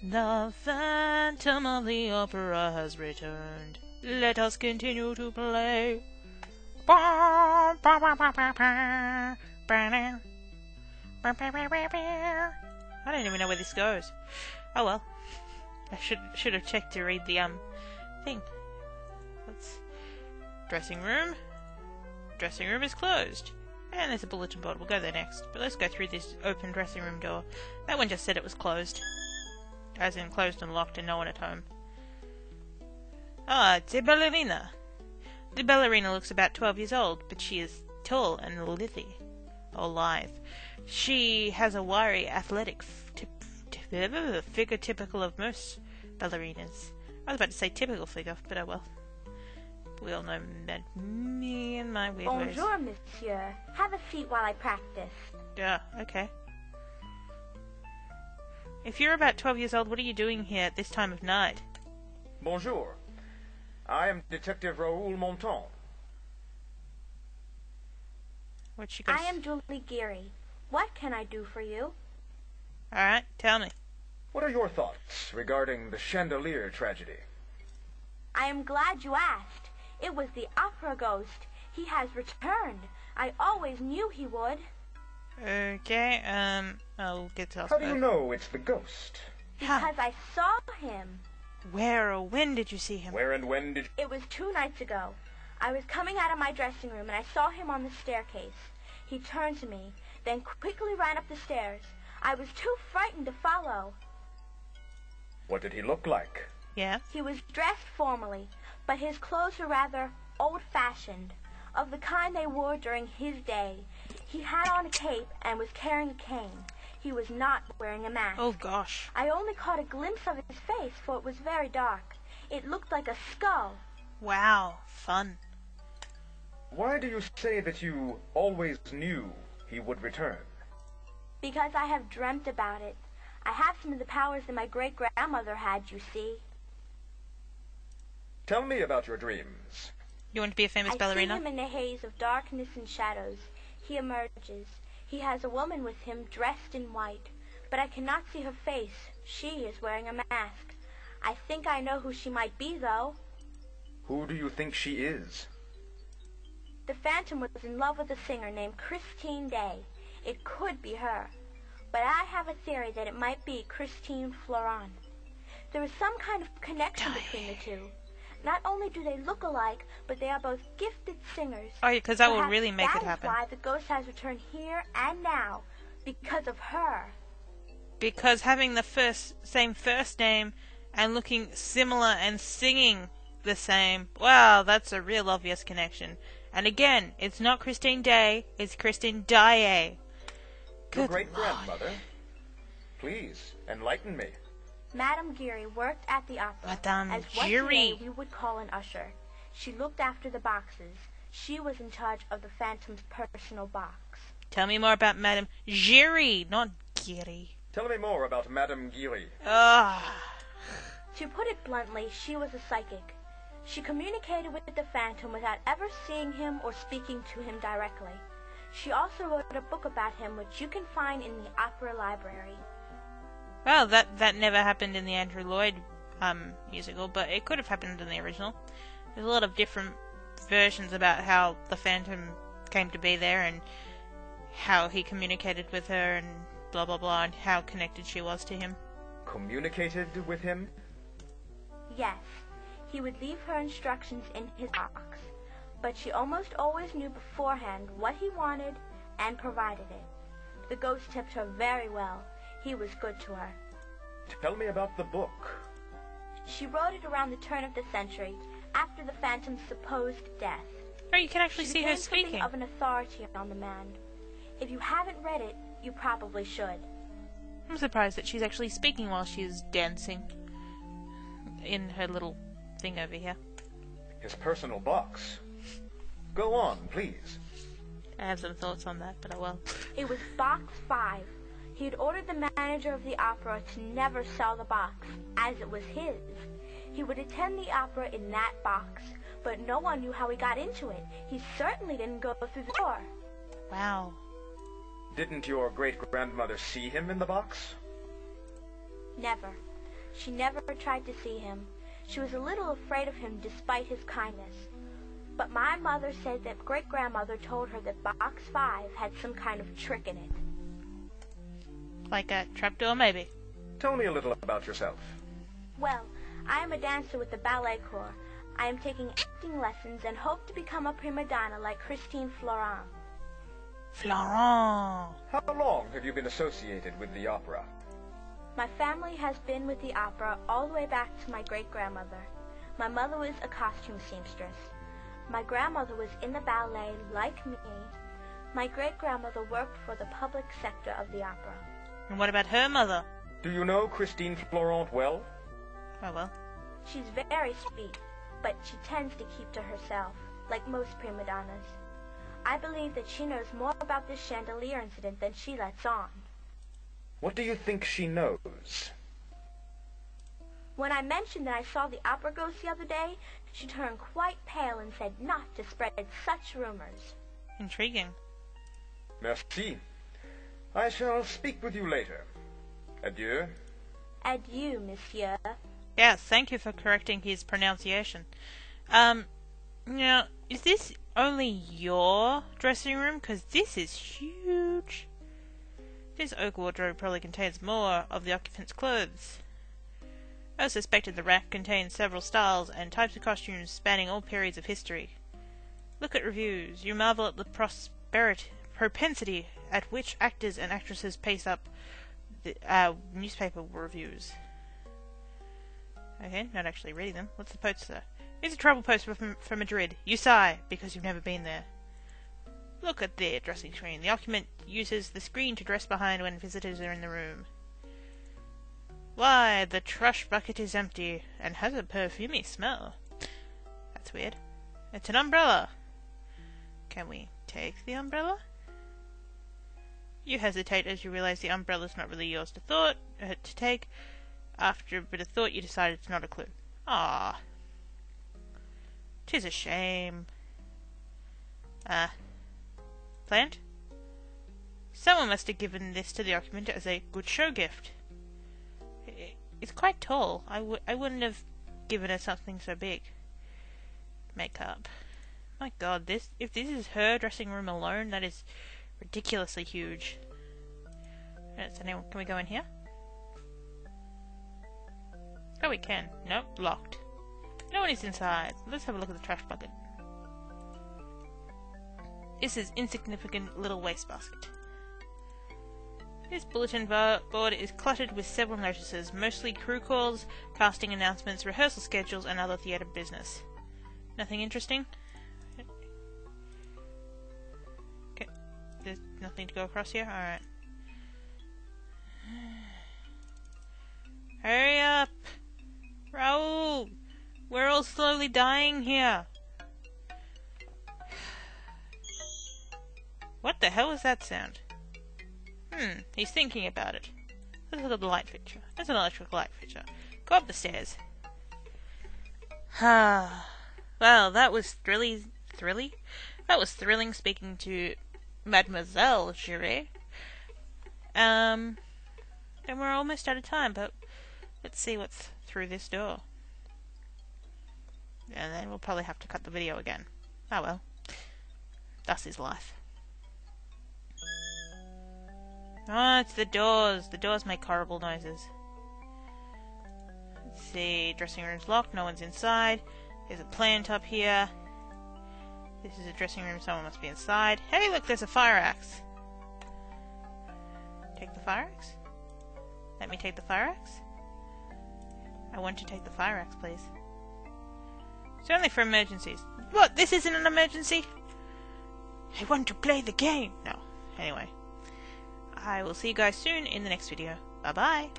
The Phantom of the Opera has returned. Let us continue to play. I don't even know where this goes. Oh well. I should have checked to read the thing. Let's dressing room. Dressing room is closed. And there's a bulletin board. We'll go there next. But let's go through this open dressing room door. That one just said it was closed. As in closed and locked and no one at home. Ah, it's a ballerina. The ballerina looks about 12 years old, but she is tall and lithe. Or lithe. She has a wiry, athletic figure typical of most ballerinas. I was about to say typical figure, but oh well. We all know that me and my weird ways. Bonjour, monsieur. Have a seat while I practice. Yeah, okay. If you're about 12 years old, what are you doing here at this time of night? Bonjour. I am Detective Raoul Monton. What's she got? I am Julie Geary. What can I do for you? Alright, tell me. What are your thoughts regarding the chandelier tragedy? I am glad you asked. It was the opera ghost. He has returned. I always knew he would. Okay, I'll get to How do you know it's the ghost? Because I saw him. Where or when did you see him? Where and when did... It was 2 nights ago. I was coming out of my dressing room and I saw him on the staircase. He turned to me, then quickly ran up the stairs. I was too frightened to follow. What did he look like? Yeah? He was dressed formally, but his clothes were rather old-fashioned, of the kind they wore during his day. He had on a cape and was carrying a cane. He was not wearing a mask. Oh, gosh. I only caught a glimpse of his face, for it was very dark. It looked like a skull. Wow, fun. Why do you say that you always knew he would return? Because I have dreamt about it. I have some of the powers that my great-grandmother had, you see. Tell me about your dreams. You want to be a famous ballerina? I see him in a haze of darkness and shadows. He emerges. He has a woman with him dressed in white, but I cannot see her face. She is wearing a mask. I think I know who she might be, though. Who do you think she is? The Phantom was in love with a singer named Christine Day. It could be her, but I have a theory that it might be Christine Florent. There is some kind of connection between the two. Not only do they look alike, but they are both gifted singers. Oh, yeah, because that will really make it happen. That is why the ghost has returned here and now, because of her. Because having the same first name and looking similar and singing the same, wow, that's a real obvious connection. And again, it's not Christine Day, it's Christine Daae. Your great-grandmother? Please, enlighten me. Madame Geary worked at the opera Madame as what Geary. today we would call an usher. She looked after the boxes. She was in charge of the Phantom's personal box. Tell me more about Madame Geary, not Geary. Tell me more about Madame Geary. Ah. To put it bluntly, she was a psychic. She communicated with the Phantom without ever seeing him or speaking to him directly. She also wrote a book about him, which you can find in the opera library. Well, that never happened in the Andrew Lloyd musical, but it could have happened in the original. There's a lot of different versions about how the Phantom came to be there and how he communicated with her and blah blah blah and how connected she was to him. Communicated with him? Yes. He would leave her instructions in his box, but she almost always knew beforehand what he wanted and provided it. The ghost tipped her very well. He was good to her. Tell me about the book. She wrote it around the turn of the century, after the Phantom's supposed death. Oh, you can actually see her She became speaking. something of an authority on the man. If you haven't read it, you probably should. I'm surprised that she's actually speaking while she's dancing in her little thing over here. His personal box. Go on, please. I have some thoughts on that, but I will. It was box 5. He had ordered the manager of the opera to never sell the box, as it was his. He would attend the opera in that box, but no one knew how he got into it. He certainly didn't go through the door. Wow. Didn't your great-grandmother see him in the box? Never. She never tried to see him. She was a little afraid of him despite his kindness. But my mother said that great-grandmother told her that Box 5 had some kind of trick in it. Like a trapdoor, maybe? Tell me a little about yourself. Well, I am a dancer with the ballet corps. I am taking acting lessons and hope to become a prima donna like Christine Florent. Florent! How long have you been associated with the opera? My family has been with the opera all the way back to my great-grandmother. My mother was a costume seamstress. My grandmother was in the ballet like me. My great-grandmother worked for the public sector of the opera. And what about her mother? Do you know Christine Florent well? Oh well. She's very sweet, but she tends to keep to herself, like most prima donnas. I believe that she knows more about this chandelier incident than she lets on. What do you think she knows? When I mentioned that I saw the opera ghost the other day, she turned quite pale and said not to spread such rumors. Intriguing. Merci. I shall speak with you later. Adieu. Adieu, monsieur. Yes, thank you for correcting his pronunciation. Now, is this only your dressing room? Because this is huge. This oak wardrobe probably contains more of the occupant's clothes. I suspected the rack contained several styles and types of costumes spanning all periods of history. Look at reviews. You marvel at the propensity at which actors and actresses pace up the newspaper reviews. Okay, not actually reading them. What's the poster? Here's a travel poster from Madrid. You sigh, because you've never been there. Look at their dressing screen. The occupant uses the screen to dress behind when visitors are in the room. Why, the trash bucket is empty, and has a perfumey smell. That's weird. It's an umbrella. Can we take the umbrella? You hesitate as you realize the umbrella's not really yours to take. After a bit of thought, you decide it's not a clue. Ah, 'tis a shame. Plant? Someone must have given this to the occupant as a good show gift. It's quite tall. I wouldn't have given her something so big. Makeup. My god, if this is her dressing room alone, that is ridiculously huge. Can we go in here? Oh, we can. Nope, locked. No one is inside. Let's have a look at the trash bucket. This is insignificant little wastebasket. This bulletin board is cluttered with several notices, mostly crew calls, casting announcements, rehearsal schedules, and other theatre business. Nothing interesting? Okay, there's nothing to go across here? Alright. Hurry up! Raoul! We're all slowly dying here! What the hell is that sound? He's thinking about it. Let's look at the light fixture. There's an electric light fixture. Go up the stairs. Well, that was thrilling speaking to Mademoiselle Giray. And we're almost out of time, but let's see what's through this door. And then we'll probably have to cut the video again. Oh well. Thus is life. Oh, it's the doors. The doors make horrible noises. Let's see. Dressing room's locked. No one's inside. There's a plant up here. This is a dressing room. Someone must be inside. Hey, look, there's a fire axe. Take the fire axe? Let me take the fire axe? I want to take the fire axe, please. It's only for emergencies. What? This isn't an emergency? I want to play the game. No. Anyway. I will see you guys soon in the next video. Bye bye.